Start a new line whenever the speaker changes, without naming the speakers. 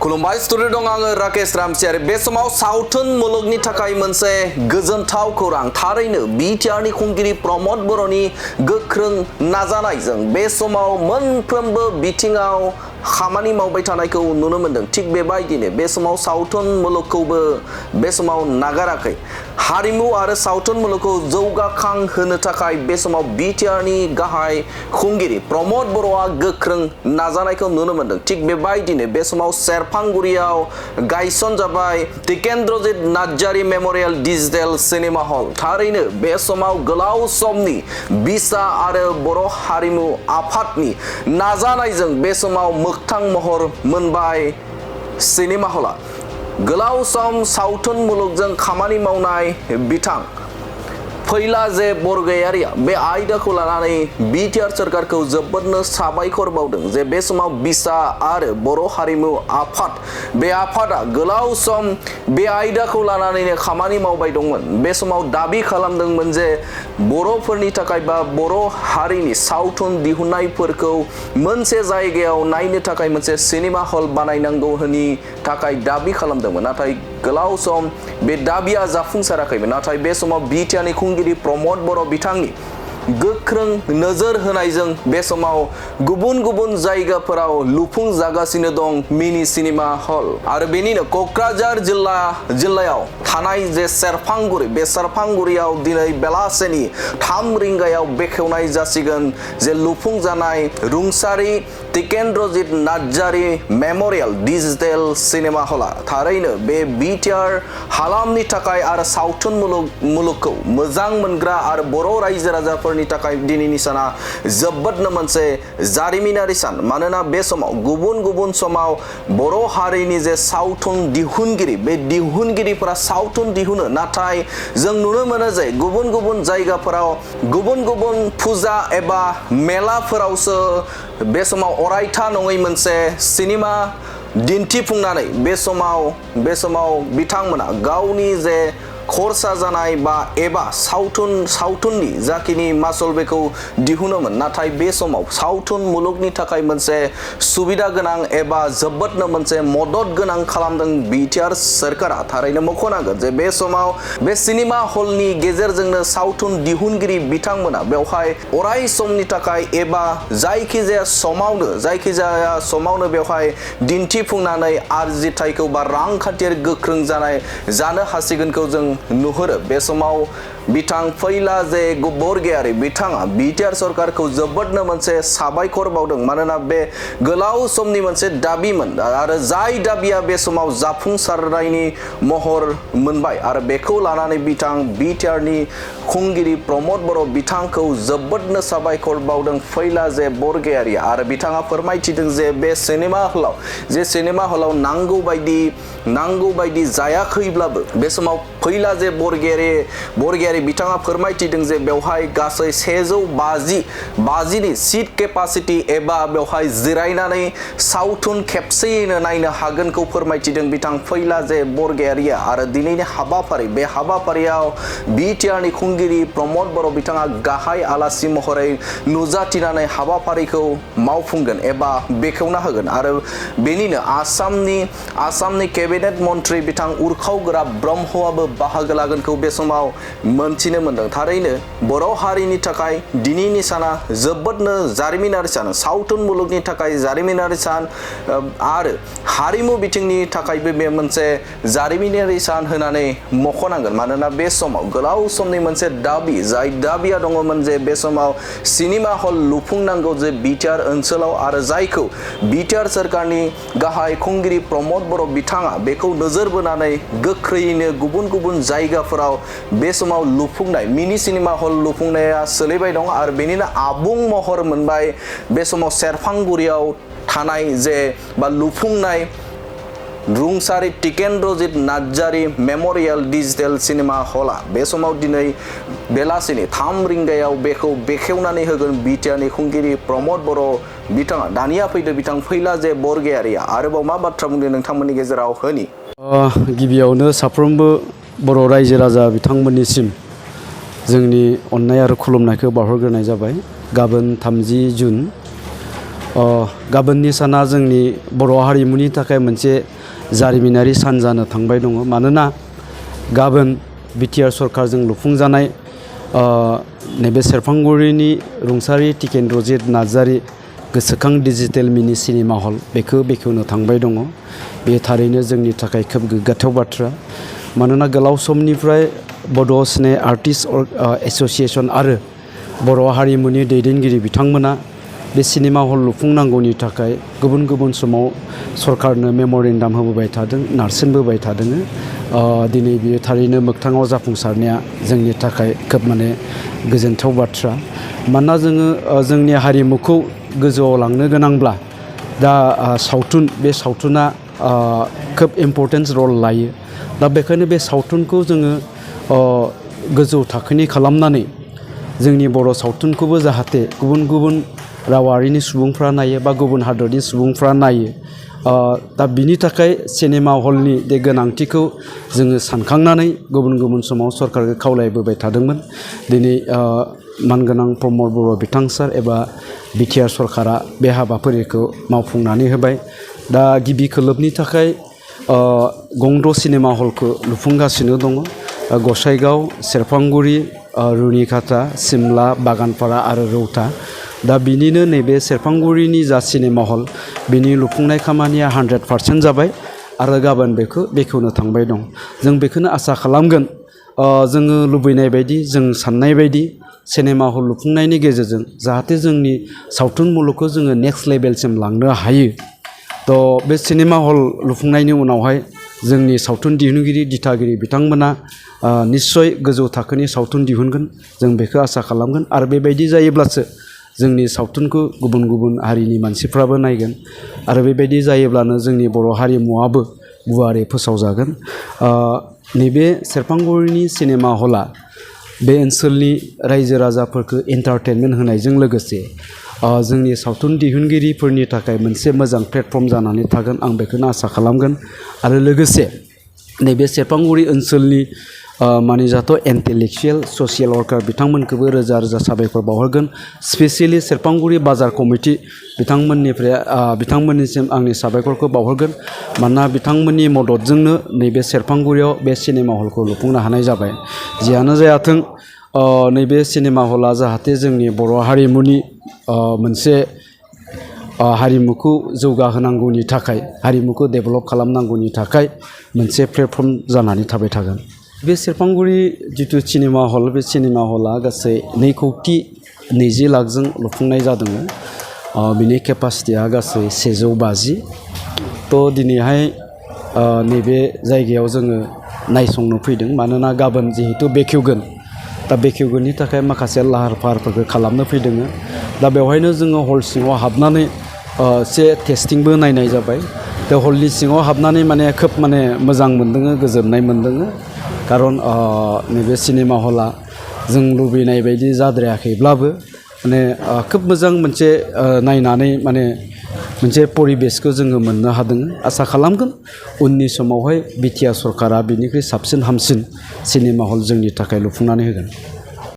खुलुमबाय स्टुडिअ दं आङो राकेश रामसियारि बे समाव सावथुन मुलुगनि थाखाय मोनसे गोजोनथाव खौरां थारैनो बिटिआरनि खुंगिरि प्रमद बर'नि गोख्रों नाजानायजों बे समाव मोनफ्रोमबो बिथिङाव खामानि मावबाय थानायखौ नुनो मोनदों थिग बेबायदिनो बे समाव सावथुन मुलुगखौबो बे समाव नागाराखै हारिमु आरो सावथुन मुलुगखौ जौगाखां होनो थाखाय बे समाव बिटिआरनि गाहाय खुंगिरि प्रमद बर'आ गोख्रों नाजानायखौ नुनो मोनदों थिग बेबायदिनो बे समाव सेरफांगुरियाव गायसनजाबाय Tikendrajit Narzary memorial digital cinema hall थारैनो बे समाव गोलाव समनि बिसा आरो बर' हारिमु आफादनि नाजानायजों बे समाव मोगथां महर मोनबाय सिनेमा हला गोलाव सम सावथुन मुलुगजों खामानि मावनाय बिथां फैला जे बरगयारिया बे आयदाखौ लानानै बिटिआर सरकारखौ जोबोदनो साबायखर बावदों जे बे समाव बिसा आरो बर' हारिमु आफाद बे आफादा गोलाव सम बे आयदाखौ लानानैनो खामानि मावबाय दंमोन बे समाव दाबि खालामदोंमोन जे बर'फोरनि थाखाय बा बर' हारिनि सावथुन दिहुननायफोरखौ मोनसे जायगायाव नायनो थाखाय मोनसे सिनेमा हल बानायनांगौ होननि थाखाय दाबि खालामदोंमोन नाथाय गोलाव सम बे दाबिया जाफुंसाराखैमोन नाथाय बे समाव बिटिआरनि खुंगिरि प्रमद बर' बिथांनि गोख्रों नोजोर होनायजों बे समाव गुबुन गुबुन जायगाफोराव लुफुंजागासिनो दं मिनि सिनेमा हल आरो बेनिनो क'क्राझार जिल्लायाव थानाय जे सेरफांगुरि बे सेरफांगुरियाव दिनै बेलासेनि 3 रिंगायाव बेखेवनाय जासिगोन जे लुफुंजानाय रुंसारि टिकेन्द्रजित नार्जारी मेमोरियल डिजिटेल सिनेमा हला थारैनो बे बिटिआर हालामनि थाखाय आरो सावथुन मुलुगखौ मोजां मोनग्रा आरो बर' रायजो राजाफोरनि थाखाय दिनैनि साना जोबोदनो मोनसे जारिमिनारि सान मानोना बे समाव गुबुन समाव बर' हारिनि जे सावथुन दिहुनगिरि बे दिहुनगिरिफोरा सावथुन दिहुनो नाथाय जों नुनो मोनो जे गुबुन जायगाफोराव गुबुन फुजा एबा मेलाफोरावसो बे समाव अरायथा नङै मोनसे सिनेमा दिन्थिफुंनानै बे समाव बिथांमोना गावनि जे खरसा जानाय बा एबा सावथुननि जाखिनि मासुल बेखौ दिहुनोमोन नाथाय बे समाव सावथुन मुलुगनि थाखाय मोनसे सुबिदा गोनां एबा जोबोदनो मोनसे मदद गोनां खालामदों बिटिआर सरकारा थारैनो मख'नांगोन जे बे समाव बे सिनेमा हलनि गेजेरजोंनो सावथुन दिहुनगिरि बिथांमोना बेवहाय अराय समनि थाखाय एबा जायखिजाया समावनो बेवहाय दिन्थिफुंनानै आरजिथायखौ बा रांखान्थियारि गोख्रों जानो हासिगोनखौ जों नुहुरो बे समाव बिथां फैला जे बरगयारि बिथाङा बिटिआर सरकारखौ जोबोदनो मोनसे साबायखर बावदों मानोना बे गोलाव समनि मोनसे दाबिमोन आरो जाय दाबिया बे समाव जाफुंसारनायनि महर मोनबाय आरो बेखौ लानानै बिथां बिटिआरनि खुंगिरि प्रमद बर' बिथांखौ जोबोदनो साबायखर बावदों फैला जे बरगयारिया आरो बिथाङा फोरमायथिदों जे बे सिनेमा हलाव नांगौ बायदि जायाखैब्लाबो बे समाव फैला जे बरगयारि बिथाङा फोरमायथिदों जे बेवहाय गासै 150नि सीट केपासिटी एबा बेवहाय जिरायनानै सावथुन खेबसेयैनो नायनो हागोनखौ फोरमायथिदों बिथां फैला जे बरगयारिया आरो दिनैनि बे हाबाफारियाव बिटिआरनि खुंगिरि प्रमद बर' बिथाङा गाहाय आलासि महरै नुजाथिनानै हाबाफारिखौ मावफुंगोन एबा बेखेवना होगोन आरो बेनिनो आसामनि केबिनेट मन्त्रि बिथां उर्खावगोरा ब्रह्मआबो बाहागो लागोनखौ बे समाव मोनथिनो मोनदों थारैनो बर' हारिनि थाखाय दिनैनि साना जोबोदनो जारिमिनारि सान सावथुन मुलुगनि थाखाय जारिमिनारि सान आरो हारिमु बिथिंनि थाखायबो बे मोनसे जारिमिनारि सान होननानै मख'नांगोन मानोना बे समाव गोलाव समनि मोनसे जाय दाबिया दङमोन जे बे समाव सिनेमा हल लुफुंनांगौ जे बिटिआर ओनसोलाव आरो जायखौ बिटिआर सरकारनि गाहाय खुंगिरि प्रमद बर' बिथाङा बेखौ नोजोर बोनानै गोख्रैयैनो गुबुन जायगाफोराव बे समाव लुफुंनाय मिनि सिनेमा हल लुफुंनाया सोलिबाय दं आरो बेनिनो आबुं महर मोनबाय बे समाव सेरफांगुरियाव थानाय जे बा लुफुंनाय रुंसारि टिकेन्द्रजित नार्जारी मेमोरियल डिजिटेल सिनेमा हला बे समाव दिनै बेलासिनि 3 रिंगायाव बेखौ बेखेवनानै होगोन बिटिआरनि खुंगिरि प्रमद बर' बिथाङा दानिया फैदो बिथां फैला जे बरगयारिया आरोबाव मा बाथ्रा बुंदों नोंथांमोननि गेजेराव होनि
गिबियावनो साफ्रोमबो बर' रायजो राजा बिथांमोननिसिम जोंनि अननाय आरो खुलुमनायखौ बावहरग्रोनाय जाबाय गाबोन 30 जुन गाबोननि साना जोंनि बर' हारिमुनि थाखाय मोनसे जारिमिनारि सान जानो थांबाय दङ मानोना गाबोन बिटिआर सरकारजों लुफुंजानाय नैबे सेरफांगुरिनि रुंसारि टिकेन्द्रजित नार्जारि गोसोखां डिजिटेल मिनि सिनेमा हल बेखौ बेखेवनो थांबाय दङ। बे थारैनो जोंनि थाखाय खोब गोग्गाथाव बाथ्रा मानोना गोलाव समनिफ्राय बड' सिने आर्टिस्ट एस'सिएशन आरो बर' हारिमुनि दैदेनगिरि बिथांमोना बे सिनेमा हल लुफुंनांगौनि थाखाय गुबुन गुबुन समाव सरकारनो मेम'रेन्डाम होबोबाय थादों नारसिनबोबाय थादों। दिनै बियो थारैनो मोगथाङाव जाफुंसारनाया जोंनि थाखाय खोब गोजोनथाव बाथ्रा मानोना जोङो जोंनि हारिमुखौ गोजौआव लांनो गोनांब्ला दा सावथुन बे सावथुना खोब इम्परटेन्स रल लायो। दा बेखायनो बे सावथुनखौ जोङो गोजौ थाखोनि खालामनानै जोंनि बर' सावथुनखौबो जाहाथे गुबुन गुबुन रावारिनि सुबुंफ्रा नायो बा गुबुन हादरनि सुबुंफ्रा नायो। दा बिनि थाखाय सिनेमा हलनि बे गोनांथिखौ जोङो सानखांनानै गुबुन गुबुन समाव सरकारखौ खावलायबोबाय थादोंमोन। दिनै मानगोनां प्रमद बर' बिथां सार एबा बिटिआर सरकारा बे हाबाफारिखौ मावफुंनानै होबाय। दा गिबि खोलोबनि थाखाय गंद' सिनेमा हलखौ लुफुंगासिनो दङ। गसाइगाव, सेरफांगुरि, रुनिखाता, सिमला, बागानपारा आरो रौता। दा बिनिनो नैबे सेरफांगुरिनि जा सिनेमा हल बिनि लुफुंनाय खामानिया 100% जाबाय आरो गाबोन बेखौ बेखेवनो थांबाय दं। जों बेखौनो आसा खालामगोन जोङो लुबैनाय बायदि जों साननाय बायदि सिनेमा हल लुफुंनायनि गेजेरजों जाहाथे जोंनि सावथुन मुलुगखौ जोङो नेक्स्ट लेभेलसिम लांनो हायो। थ' बे सिनेमा हल लुफुंनायनि उनावहाय जोंनि सावथुन दिहुनगिरि दिथागिरि बिथांमोना निस्सय गोजौ थाखोनि सावथुन दिहुनगोन जों बेखौ आसा खालामगोन आरो बेबायदि जायोब्लासो जोंनि सावथुनखौ गुबुन गुबुन हारिनि मानसिफ्राबो नायगोन आरो बेबायदि जायोब्लानो जोंनि बर' हारिमुवाबो गुवारै फोसावजागोन। नैबे सेरफांगुरिनि सिनेमा हला बे ओनसोलनि रायजो राजाफोरखौ एन्टारटेनमेन्ट होनायजों लोगोसे जोंनि सावथुन दिहुनगिरिफोरनि थाखाय मोनसे मोजां प्लेटफर्म जानानै थागोन आं बेखौनो आसा खालामगोन। आरो लोगोसे नैबे सेरफांगुरि ओनसोलनि मानिजाथ' इन्टेलेक्सुवेल ससियेल वार्कार बिथांमोनखौबो रोजा रोजा साबायखर बावहरगोन। स्पेसियेलि सेरफांगुरि बाजार कमिटि बिथांमोननिसिम आंनि साबायखरखौ बावहरगोन मानोना बिथांमोननि मददजोंनो नैबे सेरफांगुरियाव बे सिनेमा हलखौ लुफुंनो हानाय जाबाय। जियानो जायाथों नैबे सिनेमा हला जाहाथे जोंनि बर' हारिमुनि मोनसे हारिमुखौ जौगाहोनांगौनि थाखाय हारिमुखौ डेभेलप खालामनांगौनि थाखाय मोनसे प्लेटफर्म जानानै थाबाय थागोन। बे सेरफांगुरि जिथु सिनेमा हल बे सिनेमा हला गासै 2,20 लाखजों लुफुंनाय जादोंमोन। बिनि केपासिटिया गासै 150। थ' दिनैहाय नैबे जायगायाव जोङो नायसंनो फैदों मानोना गाबोन जिहेतु बेखेवगोन दा बेखेवगोननि थाखाय माखासे लाहार फाहारफोरखौ खालामनो फैदों। दा बेवहायनो जोङो हल सिङाव हाबनानै एसे टेस्टिंबो नायनाय जाबाय। दा हलनि सिङाव हाबनानै खोब मोजां मोनदों गोजोननाय मोनदों खारन नैबे सिनेमा हला जों लुबैनाय बायदि जाद्रायाखैब्लाबो खोब मोजां मोनसे नायनानै मोनसे परिबेसखौ जोङो मोननो हादों। आसा खालामगोन उननि समावहाय बिटिआर सरकारा बिनिख्रुइ साबसिन हामसिन सिनेमा हल जोंनि थाखाय लुफुंनानै होगोन।